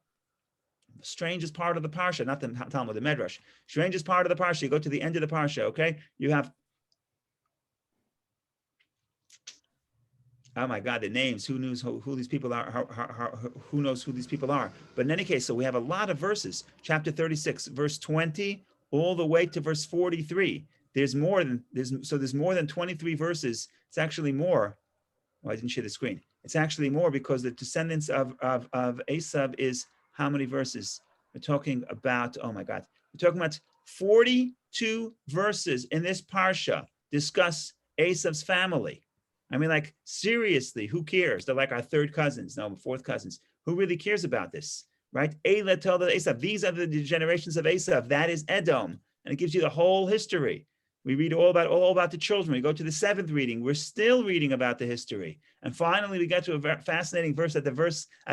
The strangest part of the Parsha, not the Talmud, the Medrash. Strangest part of the Parsha. You go to the end of the Parsha, okay? You have, oh my God, the names. Who knows who these people are? Who knows who these people are? But in any case, so we have a lot of verses. Chapter 36, verse 20, all the way to verse 43. There's more than 23 verses. It's actually more. Oh, I didn't share the screen. It's actually more because the descendants of Esau is how many verses? We're talking about, oh my God, we're talking about 42 verses in this Parsha discuss Esau's family. I mean, like, seriously, who cares? They're like our third cousins, no, fourth cousins. Who really cares about this, right? Eila told Esau, these are the generations of Esau. That is Edom. And it gives you the whole history. We read all about the children. We go to the seventh reading. We're still reading about the history. And finally, we get to a fascinating verse at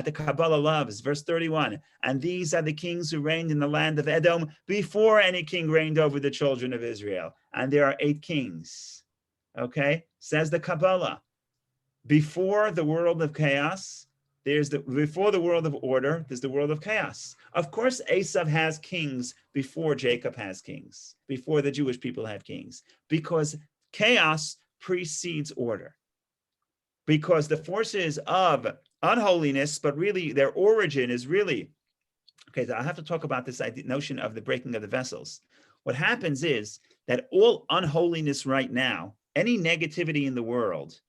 the Kabbalah loves, verse 31. And these are the kings who reigned in the land of Edom before any king reigned over the children of Israel. And there are 8 kings. Okay? Says the Kabbalah. Before the world of chaos, before the world of order, there's the world of chaos. Of course, Esau has kings before Jacob has kings, before the Jewish people have kings, because chaos precedes order. Because the forces of unholiness, but really their origin is really, okay, I have to talk about this notion of the breaking of the vessels. What happens is that all unholiness right now, any negativity in the world,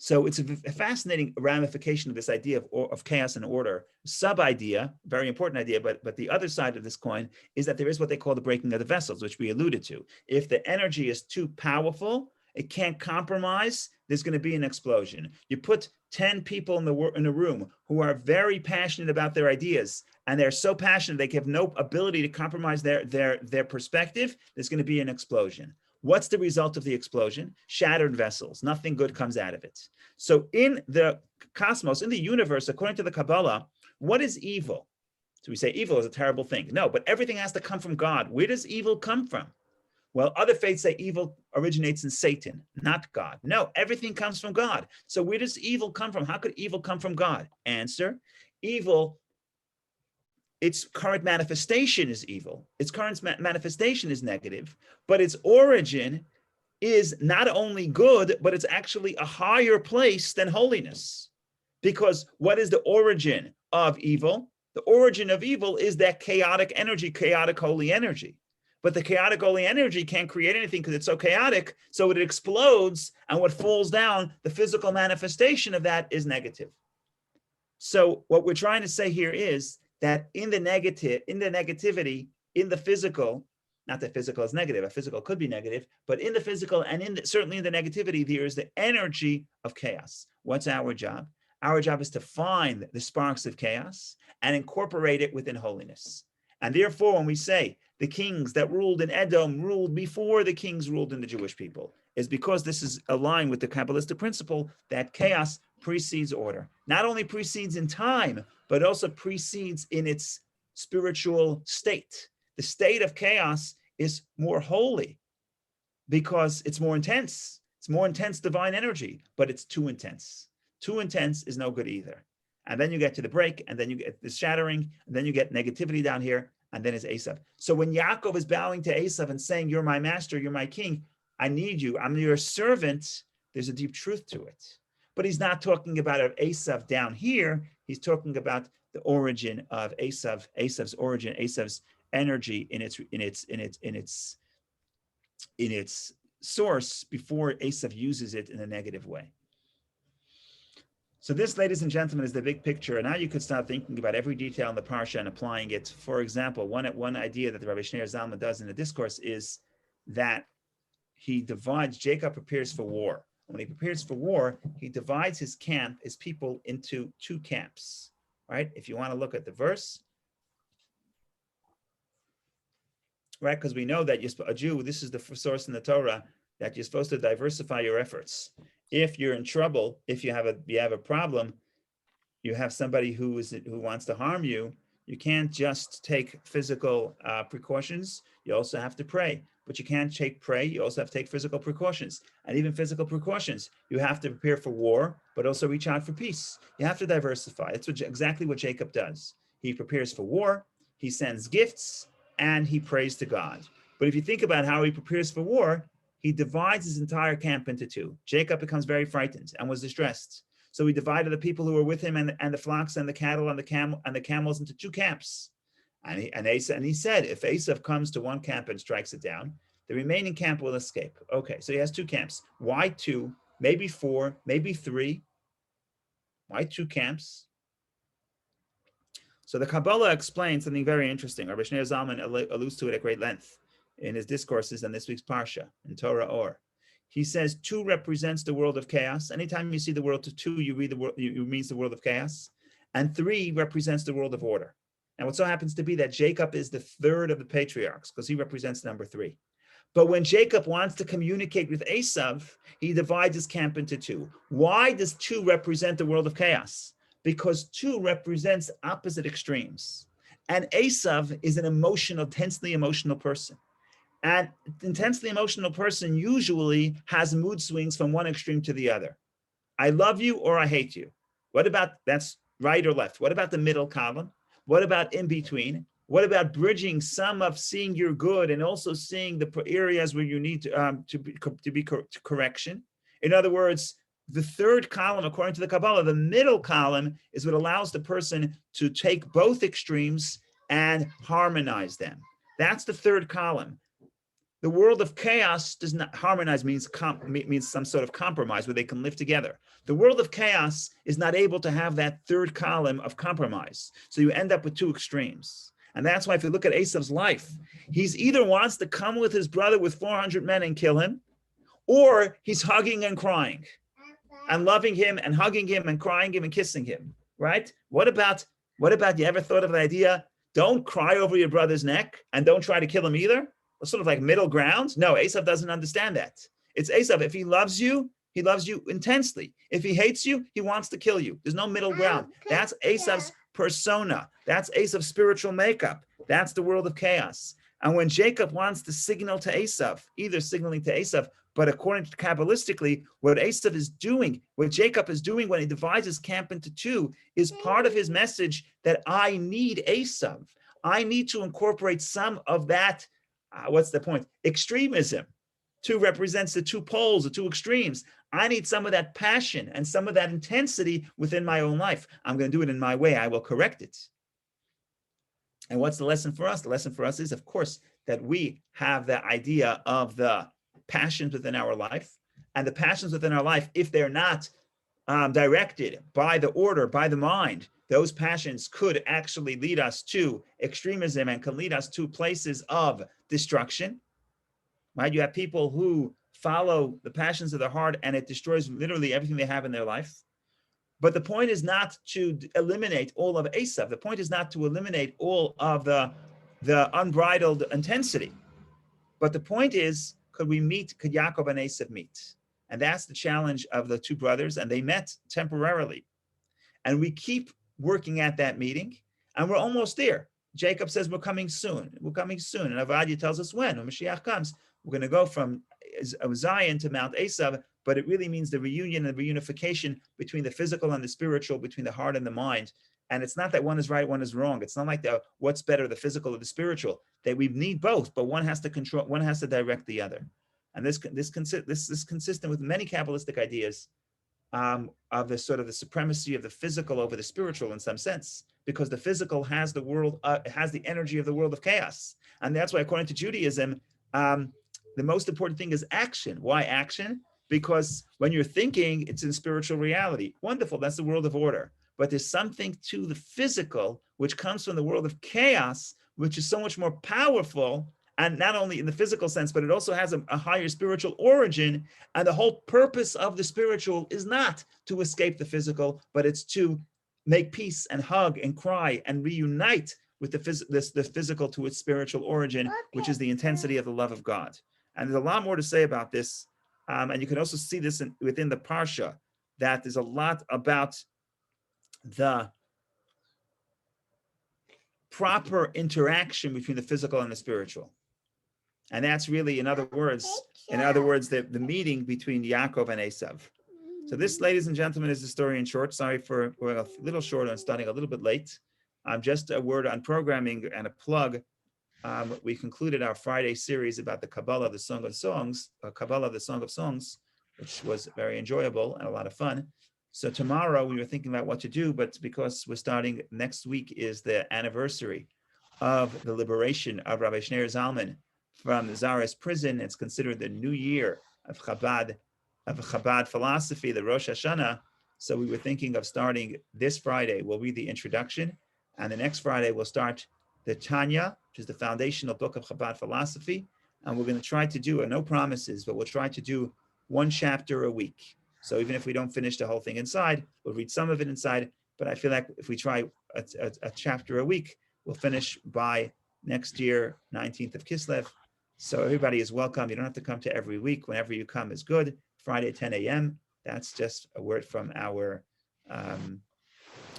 so it's a fascinating ramification of this idea of chaos and order. Sub-idea, very important idea, but the other side of this coin is that there is what they call the breaking of the vessels, which we alluded to. If the energy is too powerful, it can't compromise, there's going to be an explosion. You put 10 people in a room who are very passionate about their ideas, and they're so passionate they have no ability to compromise their perspective, there's going to be an explosion. What's the result of the explosion? Shattered vessels. Nothing good comes out of it. So in the cosmos, in the universe, according to the Kabbalah, what is evil? So we say evil is a terrible thing. No, but everything has to come from God. Where does evil come from? Well, other faiths say evil originates in Satan, not God. No, everything comes from God. So where does evil come from? How could evil come from God? Answer, evil, its current manifestation is evil. Its current manifestation is negative, but its origin is not only good, but it's actually a higher place than holiness. Because what is the origin of evil? The origin of evil is that chaotic energy, chaotic holy energy. but the chaotic holy energy can't create anything because it's so chaotic. So it explodes, and what falls down, the physical manifestation of that is negative. So what we're trying to say here is that in the negativity, in the physical, not that physical is negative, a physical could be negative, but in the physical and certainly in the negativity, there is the energy of chaos. What's our job? Our job is to find the sparks of chaos and incorporate it within holiness. And therefore, when we say the kings that ruled in Edom ruled before the kings ruled in the Jewish people, is because this is aligned with the Kabbalistic principle that chaos precedes order. Not only precedes in time, but also precedes in its spiritual state. The state of chaos is more holy because it's more intense. It's more intense divine energy, but it's too intense. Too intense is no good either. And then you get to the break, and then you get the shattering, and then you get negativity down here, and then it's Esau. So when Yaakov is bowing to Esau and saying, "You're my master, you're my king, I need you, I'm your servant," there's a deep truth to it. But he's not talking about Esau down here. He's talking about the origin of Esau's origin, Esau's energy in its source before Esau uses it in a negative way. So this, ladies and gentlemen, is the big picture. And now you could start thinking about every detail in the parsha and applying it. For example, one idea that the Rabbi Shneur Zalman does in the discourse is that he divides, Jacob prepares for war. When he prepares for war, he divides his people into two camps, right? If you want to look at the verse, right? Because we know that a Jew, this is the source in the Torah, that you're supposed to diversify your efforts. If you're in trouble, if you have a problem, you have somebody who wants to harm you, you can't just take physical precautions. You also have to pray. But you can't pray. You also have to take physical precautions. And even physical precautions, you have to prepare for war, but also reach out for peace. You have to diversify. That's exactly what Jacob does. He prepares for war, he sends gifts, and he prays to God. But if you think about how he prepares for war, he divides his entire camp into two. Jacob becomes very frightened and was distressed. So he divided the people who were with him and the flocks and the cattle and the camels into two camps. And he said, if Esau comes to one camp and strikes it down, the remaining camp will escape. Okay, so he has two camps. Why two? Maybe four, maybe three. Why two camps? So the Kabbalah explains something very interesting. Rabbi Shneur Zalman alludes to it at great length in his discourses on this week's Parsha, in Torah Or. He says two represents the world of chaos. Anytime you see the world of two, you read the world, it means the world of chaos. And three represents the world of order. And what so happens to be that Jacob is the third of the patriarchs because he represents number three. But when Jacob wants to communicate with Esau, he divides his camp into two. Why does two represent the world of chaos? Because two represents opposite extremes. And Esau is an intensely emotional person. And intensely emotional person usually has mood swings from one extreme to the other. I love you or I hate you. What about, that's right or left? What about the middle column? What about in between? What about bridging some of seeing your good and also seeing the areas where you need to be correction? In other words, the third column, according to the Kabbalah, the middle column is what allows the person to take both extremes and harmonize them. That's the third column. The world of chaos does not harmonize, means some sort of compromise where they can live together. The world of chaos is not able to have that third column of compromise. So you end up with two extremes. And that's why if you look at Esau's life, he's either wants to come with his brother with 400 men and kill him, or he's hugging and crying and loving him and hugging him and crying him and kissing him, right? What about you ever thought of the idea, don't cry over your brother's neck and don't try to kill him either? Sort of like middle ground. No, Esau doesn't understand that. It's Esau. If he loves you intensely. If he hates you, he wants to kill you. There's no middle ground. That's Esau's persona. That's Esau's spiritual makeup. That's the world of chaos. And when Jacob wants to signal to Esau, either signaling to Esau, but according to Kabbalistically, what Jacob is doing when he divides his camp into two is part of his message that I need Esau. I need to incorporate some of that. What's the point? Extremism. Two represents the two poles, the two extremes. I need some of that passion and some of that intensity within my own life. I'm going to do it in my way. I will correct it. And what's the lesson for us? The lesson for us is, of course, that we have the idea of the passions within our life, and the passions within our life, if they're not directed by the order, by the mind, those passions could actually lead us to extremism and can lead us to places of destruction. Right? You have people who follow the passions of their heart, and it destroys literally everything they have in their life. But the point is not to eliminate all of Esau. The point is not to eliminate all of the unbridled intensity. But the point is, could Yaakov and Esau meet? And that's the challenge of the two brothers. And they met temporarily. And we keep working at that meeting, and we're almost there. Jacob says, we're coming soon. We're coming soon. And Avadia tells us when Mashiach comes, we're going to go from Zion to Mount Esau, but it really means the reunion and the reunification between the physical and the spiritual, between the heart and the mind. And it's not that one is right, one is wrong. It's not like what's better, the physical or the spiritual, that we need both, but one has to control, one has to direct the other. And this is consistent with many Kabbalistic ideas of the sort of the supremacy of the physical over the spiritual in some sense, because the physical has the world, has the energy of the world of chaos. And that's why, according to Judaism, the most important thing is action. Why action? Because when you're thinking, it's in spiritual reality. Wonderful, that's the world of order. But there's something to the physical, which comes from the world of chaos, which is so much more powerful, and not only in the physical sense, but it also has a higher spiritual origin. And the whole purpose of the spiritual is not to escape the physical, but it's to make peace and hug and cry and reunite with the physical to its spiritual origin, which is the intensity of the love of God. And there's a lot more to say about this. And you can also see this within the Parsha, that there's a lot about the proper interaction between the physical and the spiritual. And that's really, in other words, the meeting between Yaakov and Esau. So this, ladies and gentlemen, is the story in short. Sorry for going a little short and starting a little bit late. Just a word on programming and a plug. We concluded our Friday series about the Kabbalah, the Song of Songs, Kabbalah, the Song of Songs, which was very enjoyable and a lot of fun. So tomorrow we were thinking about what to do, but because we're starting next week is the anniversary of the liberation of Rabbi Shneur Zalman from the Tsarist prison. It's considered the new year of Chabad philosophy, the Rosh Hashanah. So we were thinking of starting this Friday. We'll read the introduction, and the next Friday we'll start the Tanya, which is the foundational book of Chabad philosophy. And we're going to try to do, no promises, but we'll try to do one chapter a week. So even if we don't finish the whole thing inside, we'll read some of it inside. But I feel like if we try a chapter a week, we'll finish by next year, 19th of Kislev. So everybody is welcome. You don't have to come to every week. Whenever you come is good. Friday, 10 a.m. That's just a word from our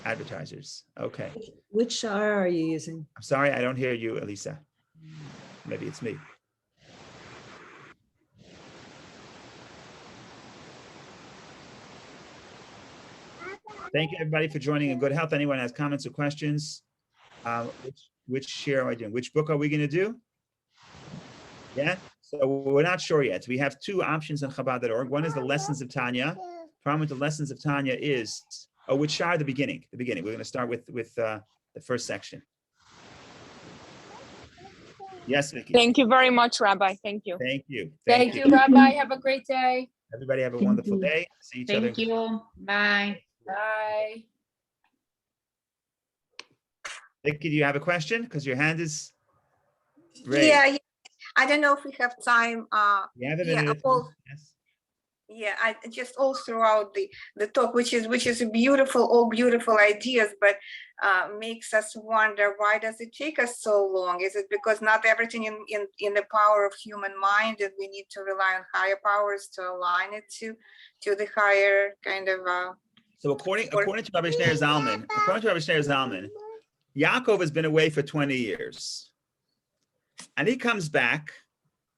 advertisers. Okay. Which shire are you using? I'm sorry, I don't hear you, Elisa. Maybe it's me. Thank you, everybody, for joining in good health. Anyone has comments or questions? Which share am I doing? Which book are we going to do? Yeah, so we're not sure yet. We have two options on Chabad.org. One is the Lessons of Tanya. Problem with the Lessons of Tanya is, which share? The beginning. We're going to start with the first section. Yes, Vicky. Thank you very much, Rabbi. Thank you. Thank you. Thank you, Rabbi. Have a great day. Everybody have a wonderful day. See each other. Thank you. Bye. Bye. Vicky, do you have a question? Because your hand is raised. Yeah, I don't know if we have time. You have a minute. Yes. Yeah, I just all throughout the talk, which is all beautiful ideas, but makes us wonder, why does it take us so long? Is it because not everything in the power of human mind, and we need to rely on higher powers to align it to the higher kind of So according to Rabbi Shneur Zalman, Yaakov has been away for 20 years. And he comes back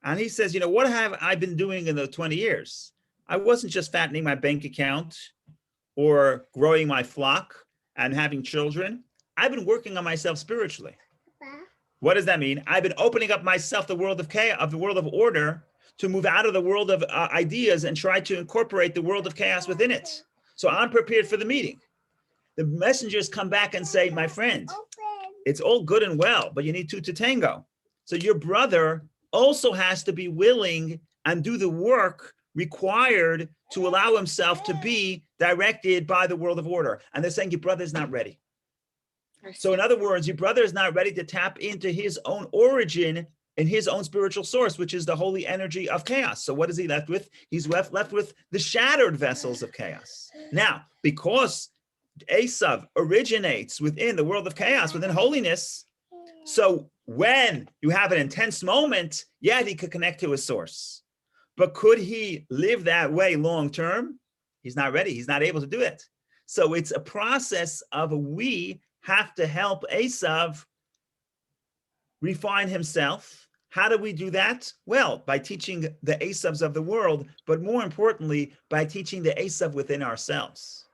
and he says, what have I been doing in the 20 years? I wasn't just fattening my bank account or growing my flock and having children. I've been working on myself spiritually. What does that mean? I've been opening up myself the world of chaos, of the world of order, to move out of the world of ideas and try to incorporate the world of chaos within it. So I'm prepared for the meeting. The messengers come back and say, my friend, it's all good and well, but you need two to tango. So your brother also has to be willing and do the work required to allow himself to be directed by the world of order. And they're saying your brother is not ready. So in other words, your brother is not ready to tap into his own origin and his own spiritual source, which is the holy energy of chaos. So what is he left with? He's left with the shattered vessels of chaos. Now, because Esau originates within the world of chaos, within holiness, so when you have an intense moment, yeah, he could connect to his source. But could he live that way long term? He's not ready. He's not able to do it. So it's a process of we have to help Esau refine himself. How do we do that? Well, by teaching the Esavs of the world, but more importantly, by teaching the Esav within ourselves.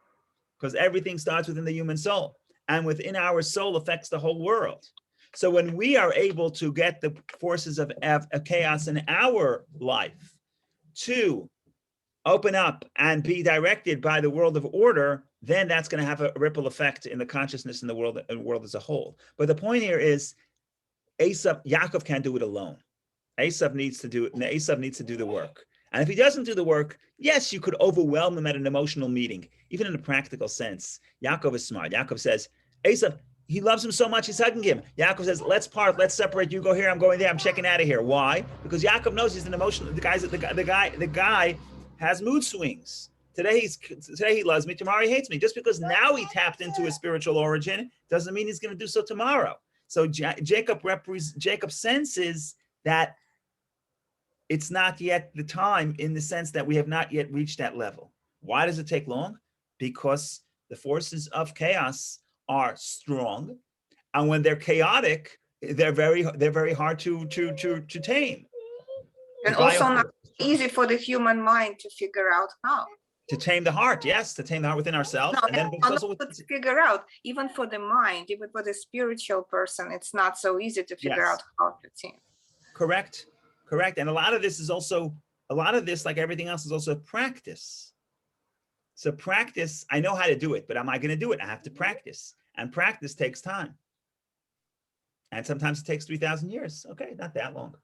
Because everything starts within the human soul. And within our soul affects the whole world. So when we are able to get the forces of chaos in our life to open up and be directed by the world of order, then that's going to have a ripple effect in the consciousness in the world as a whole. But the point here is, Yaakov can't do it alone. Esau needs to do it, and Esau needs to do the work. And if he doesn't do the work, yes, you could overwhelm him at an emotional meeting, even in a practical sense. Yaakov is smart. Yaakov says, Esau, he loves him so much, he's hugging him. Yaakov says, let's part, let's separate. You go here, I'm going there, I'm checking out of here. Why? Because Yaakov knows he's an emotional. The guy has mood swings. Today he loves me, tomorrow he hates me. Just because now he tapped into his spiritual origin doesn't mean he's going to do so tomorrow. So Jacob senses that it's not yet the time, in the sense that we have not yet reached that level. Why does it take long? Because the forces of chaos are strong, and when they're chaotic, they're very hard to tame. And also not easy for the human mind to figure out how. To tame the heart, yes, to tame the heart within ourselves. No, and then also to figure out, even for the mind, even for the spiritual person, it's not so easy to figure out how to tame. Correct. And a lot of this, like everything else, is also practice. So practice, I know how to do it, but am I going to do it? I have to practice. And practice takes time. And sometimes it takes 3,000 years. Okay, not that long.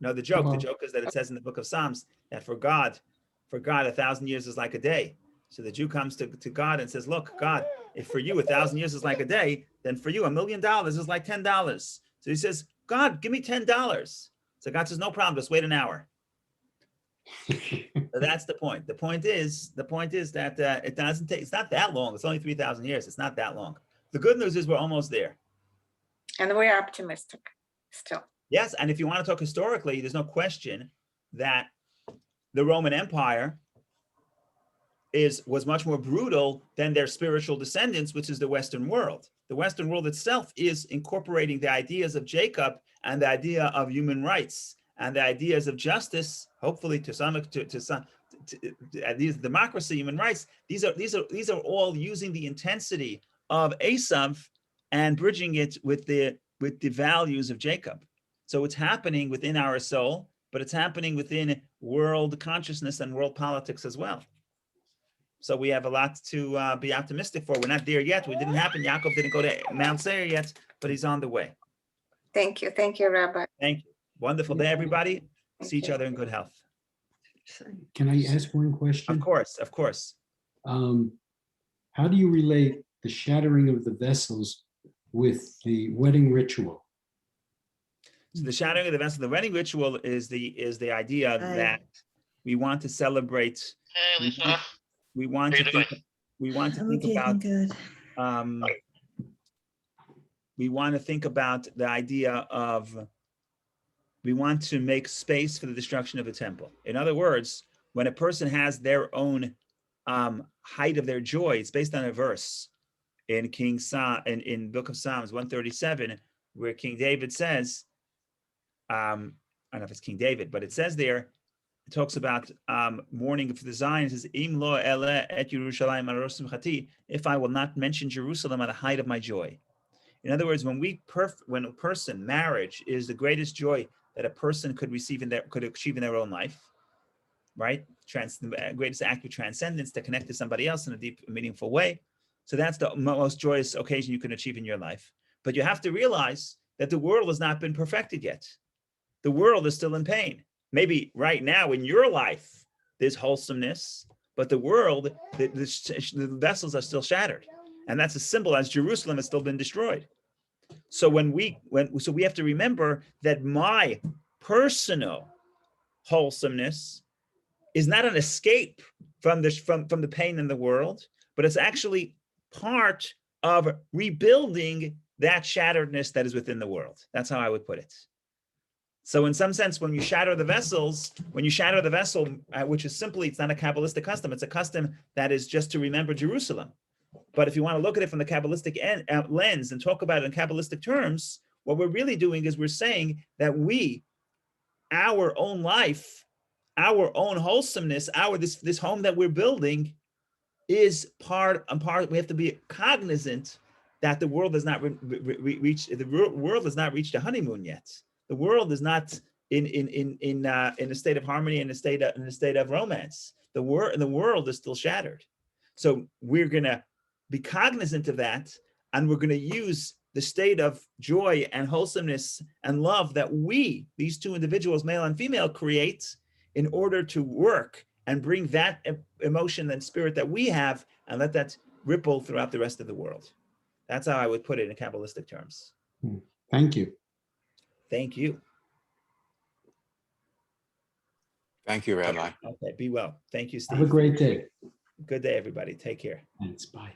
No, the joke is that it says in the book of Psalms that for God, 1,000 years is like a day. So the Jew comes to God and says, look, God, if for you 1,000 years is like a day, then for you $1 million is like $10. So he says, God, give me $10. So God says, no problem, just wait an hour. So that's the point. The point is that it doesn't take, it's not that long. It's only 3,000 years. It's not that long. The good news is we're almost there. And we're optimistic still. Yes, and if you want to talk historically, there's no question that the Roman Empire was much more brutal than their spiritual descendants, which is the Western world. The Western world itself is incorporating the ideas of Jacob and the idea of human rights and the ideas of justice, hopefully to some these democracy, human rights. These are all using the intensity of Esau and bridging it with the values of Jacob. So it's happening within our soul, but it's happening within world consciousness and world politics as well. So we have a lot to be optimistic for. We're not there yet. It didn't happen. Yaakov didn't go to Mount Seir yet, but he's on the way. Thank you, Rabbi. Thank you. Wonderful day, everybody. See each other in good health. Can I ask one question? Of course. How do you relate the shattering of the vessels with the wedding ritual? So the shattering of the vessel, the wedding ritual is the idea that we want to celebrate. Hey, Lisa. We want to think about the idea of, we want to make space for the destruction of the temple. In other words, when a person has their own height of their joy, it's based on a verse in in Book of Psalms 137, where King David says, I don't know if it's King David, but it says there, it talks about mourning for the Zion. It says, Im lo ele et Yerushalayim al rosh simchati, if I will not mention Jerusalem at the height of my joy. In other words, marriage is the greatest joy that a person could achieve in their own life, right? The greatest act of transcendence, to connect to somebody else in a deep, meaningful way. So that's the most joyous occasion you can achieve in your life. But you have to realize that the world has not been perfected yet. The world is still in pain. Maybe right now in your life, there's wholesomeness, but the world, the vessels are still shattered. And that's a symbol as Jerusalem has still been destroyed. So we have to remember that my personal wholesomeness is not an escape from the pain in the world, but it's actually part of rebuilding that shatteredness that is within the world. That's how I would put it. So in some sense, when you shatter the vessel, which is simply, it's not a Kabbalistic custom, it's a custom that is just to remember Jerusalem. But if you want to look at it from the Kabbalistic lens and talk about it in Kabbalistic terms, what we're really doing is we're saying that our own life, our own wholesomeness, this home that we're building is part. We have to be cognizant that the world has not reached a honeymoon yet. The world is not in a state of harmony, in a state of romance. The world is still shattered. So we're gonna be cognizant of that, and we're gonna use the state of joy and wholesomeness and love that these two individuals, male and female, create in order to work and bring that emotion and spirit that we have and let that ripple throughout the rest of the world. That's how I would put it in Kabbalistic terms. Thank you. Thank you. Thank you, Rabbi. Okay, be well. Thank you, Steve. Have a great day. Good day, everybody. Take care. Thanks. Bye.